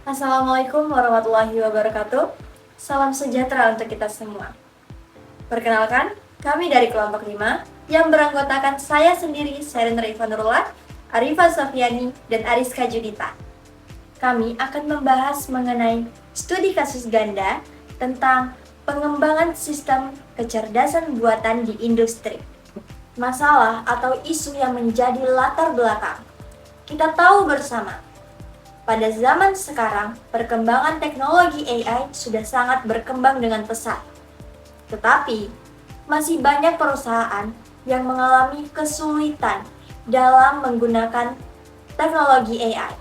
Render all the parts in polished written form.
Assalamualaikum warahmatullahi wabarakatuh. Salam sejahtera untuk kita semua. Perkenalkan, kami dari kelompok 5 yang beranggotakan saya sendiri, Seren Raifa Nurullah, Arifah Sofiani, dan Ariska Judita. Kami akan membahas mengenai studi kasus ganda tentang pengembangan sistem kecerdasan buatan di industri. Masalah atau isu yang menjadi latar belakang. Kita tahu bersama, pada zaman sekarang, perkembangan teknologi AI sudah sangat berkembang dengan pesat. Tetapi, masih banyak perusahaan yang mengalami kesulitan dalam menggunakan teknologi AI.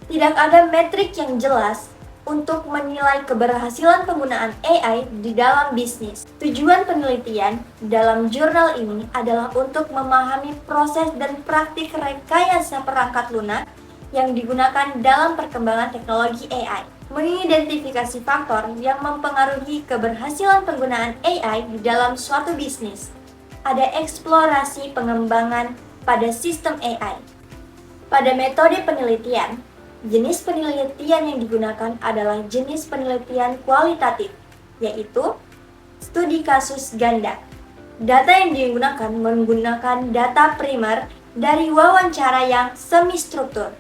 Tidak ada metrik yang jelas untuk menilai keberhasilan penggunaan AI di dalam bisnis. Tujuan penelitian dalam jurnal ini adalah untuk memahami proses dan praktik rekayasa perangkat lunak yang digunakan dalam perkembangan teknologi AI, mengidentifikasi faktor yang mempengaruhi keberhasilan penggunaan AI di dalam suatu bisnis. Ada eksplorasi pengembangan pada sistem AI. Pada metode penelitian, jenis penelitian yang digunakan adalah jenis penelitian kualitatif, yaitu studi kasus ganda. Data yang digunakan menggunakan data primer dari wawancara yang semi-struktur.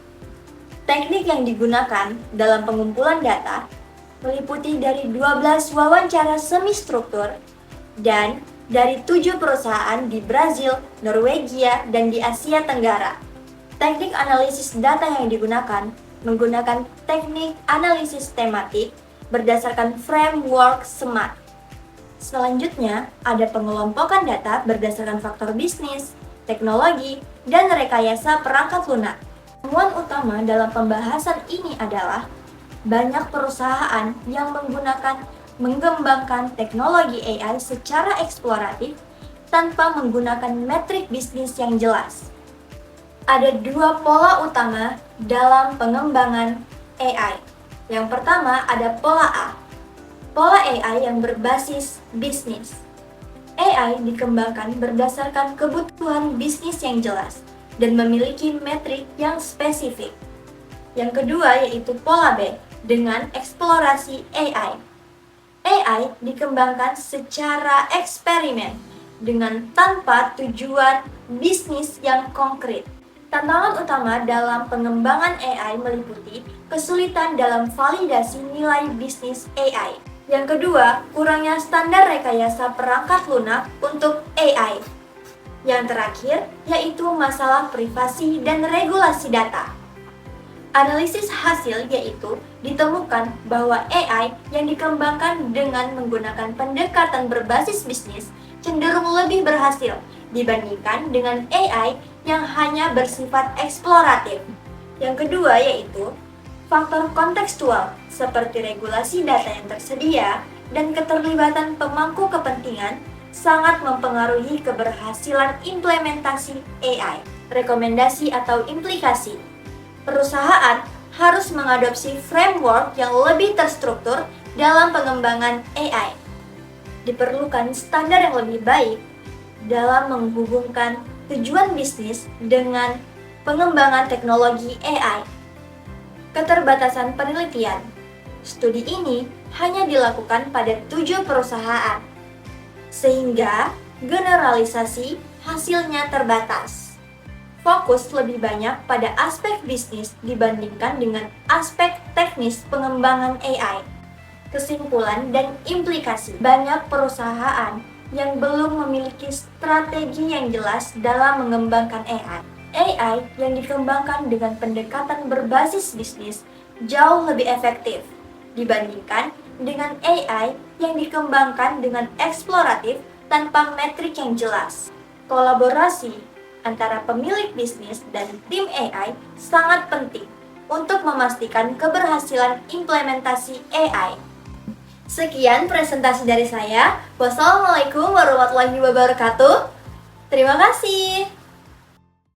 Teknik yang digunakan dalam pengumpulan data meliputi dari 12 wawancara semi-struktur dan dari 7 perusahaan di Brazil, Norwegia, dan di Asia Tenggara. Teknik analisis data yang digunakan menggunakan teknik analisis tematik berdasarkan framework SMART. Selanjutnya, ada pengelompokan data berdasarkan faktor bisnis, teknologi, dan rekayasa perangkat lunak. Temuan utama dalam pembahasan ini adalah banyak perusahaan yang mengembangkan teknologi AI secara eksploratif tanpa menggunakan metrik bisnis yang jelas. Ada dua pola utama dalam pengembangan AI. Yang pertama ada pola A. Pola AI yang berbasis bisnis. AI dikembangkan berdasarkan kebutuhan bisnis yang jelas dan memiliki metrik yang spesifik. Yang kedua yaitu pola B dengan eksplorasi AI. AI dikembangkan secara eksperimen dengan tanpa tujuan bisnis yang konkret. Tantangan utama dalam pengembangan AI meliputi kesulitan dalam validasi nilai bisnis AI. Yang kedua, kurangnya standar rekayasa perangkat lunak untuk AI. Yang terakhir, yaitu masalah privasi dan regulasi data. Analisis hasil yaitu ditemukan bahwa AI yang dikembangkan dengan menggunakan pendekatan berbasis bisnis cenderung lebih berhasil dibandingkan dengan AI yang hanya bersifat eksploratif. Yang kedua yaitu faktor kontekstual seperti regulasi data yang tersedia dan keterlibatan pemangku kepentingan sangat mempengaruhi keberhasilan implementasi AI. Rekomendasi atau implikasi. Perusahaan harus mengadopsi framework yang lebih terstruktur dalam pengembangan AI. Diperlukan standar yang lebih baik dalam menghubungkan tujuan bisnis dengan pengembangan teknologi AI. Keterbatasan penelitian. Studi ini hanya dilakukan pada 7 perusahaan, sehingga generalisasi hasilnya terbatas. Fokus lebih banyak pada aspek bisnis dibandingkan dengan aspek teknis pengembangan AI. Kesimpulan dan implikasi. Banyak perusahaan yang belum memiliki strategi yang jelas dalam mengembangkan AI. AI yang dikembangkan dengan pendekatan berbasis bisnis jauh lebih efektif dibandingkan dengan AI yang dikembangkan dengan eksploratif tanpa metrik yang jelas. Kolaborasi antara pemilik bisnis dan tim AI sangat penting untuk memastikan keberhasilan implementasi AI. Sekian presentasi dari saya. Wassalamualaikum warahmatullahi wabarakatuh. Terima kasih.